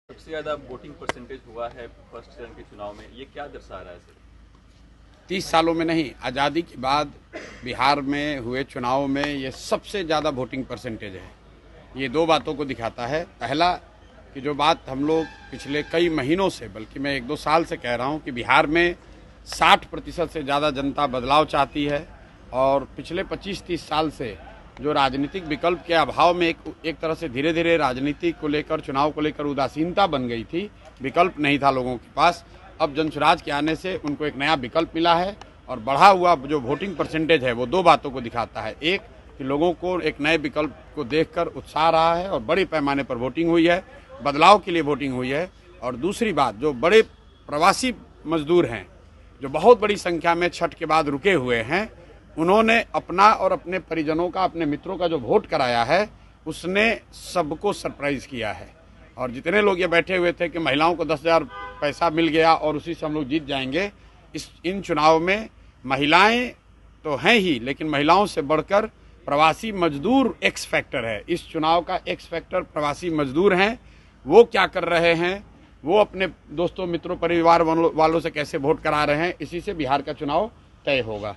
सबसे ज्यादा voting percentage हुआ है फर्स्ट चरण के चुनाव में, ये क्या दर्शा रहा है सर? 30 सालों में नहीं, आज़ादी के बाद बिहार में हुए चुनाव में ये सबसे ज़्यादा वोटिंग परसेंटेज है। ये दो बातों को दिखाता है। पहला कि जो बात हम लोग पिछले कई महीनों से, बल्कि मैं 1-2 साल से कह रहा हूँ कि बिहार में 60% से ज़्यादा जनता बदलाव चाहती है और पिछले 25-30 साल से जो राजनीतिक विकल्प के अभाव में एक तरह से धीरे धीरे राजनीति को लेकर, चुनाव को लेकर उदासीनता बन गई थी, विकल्प नहीं था लोगों के पास। अब जनसुराज के आने से उनको एक नया विकल्प मिला है और बढ़ा हुआ जो वोटिंग परसेंटेज है वो दो बातों को दिखाता है। एक कि लोगों को एक नए विकल्प को देखकर उत्साह रहा है और बड़े पैमाने पर वोटिंग हुई है, बदलाव के लिए वोटिंग हुई है। और दूसरी बात, जो बड़े प्रवासी मजदूर हैं जो बहुत बड़ी संख्या में छठ के बाद रुके हुए हैं, उन्होंने अपना और अपने परिजनों का, अपने मित्रों का जो वोट कराया है उसने सबको सरप्राइज किया है। और जितने लोग ये बैठे हुए थे कि महिलाओं को 10,000 पैसा मिल गया और उसी से हम लोग जीत जाएंगे, इन चुनाव में महिलाएं तो हैं ही, लेकिन महिलाओं से बढ़कर प्रवासी मजदूर एक्स फैक्टर है। इस चुनाव का एक्स फैक्टर प्रवासी मजदूर हैं। वो क्या कर रहे हैं, वो अपने दोस्तों, मित्रों, परिवार वालों से कैसे वोट करा रहे हैं, इसी से बिहार का चुनाव तय होगा।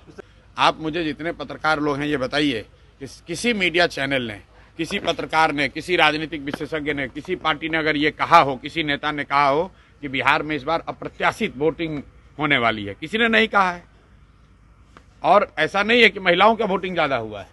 आप मुझे जितने पत्रकार लोग हैं ये बताइए कि किसी मीडिया चैनल ने, किसी पत्रकार ने, किसी राजनीतिक विशेषज्ञ ने, किसी पार्टी ने अगर ये कहा हो, किसी नेता ने कहा हो कि बिहार में इस बार अप्रत्याशित वोटिंग होने वाली है? किसी ने नहीं कहा है। और ऐसा नहीं है कि महिलाओं का वोटिंग ज्यादा हुआ है।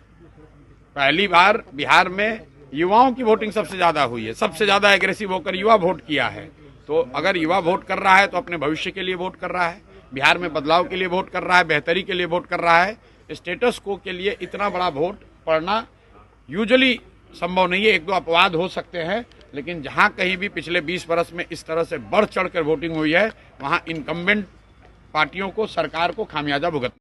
पहली बार बिहार में युवाओं की वोटिंग सबसे ज्यादा हुई है। सबसे ज्यादा एग्रेसिव होकर युवा वोट किया है। तो अगर युवा वोट कर रहा है तो अपने भविष्य के लिए वोट कर रहा है, बिहार में बदलाव के लिए वोट कर रहा है, बेहतरी के लिए वोट कर रहा है। स्टेटस को के लिए इतना बड़ा वोट पड़ना यूजुअली संभव नहीं है। 1-2 अपवाद हो सकते हैं, लेकिन जहां कहीं भी पिछले 20 वर्ष में इस तरह से बढ़ चढ़कर वोटिंग हुई है, वहां इनकम्बेंट पार्टियों को, सरकार को खामियाजा भुगतना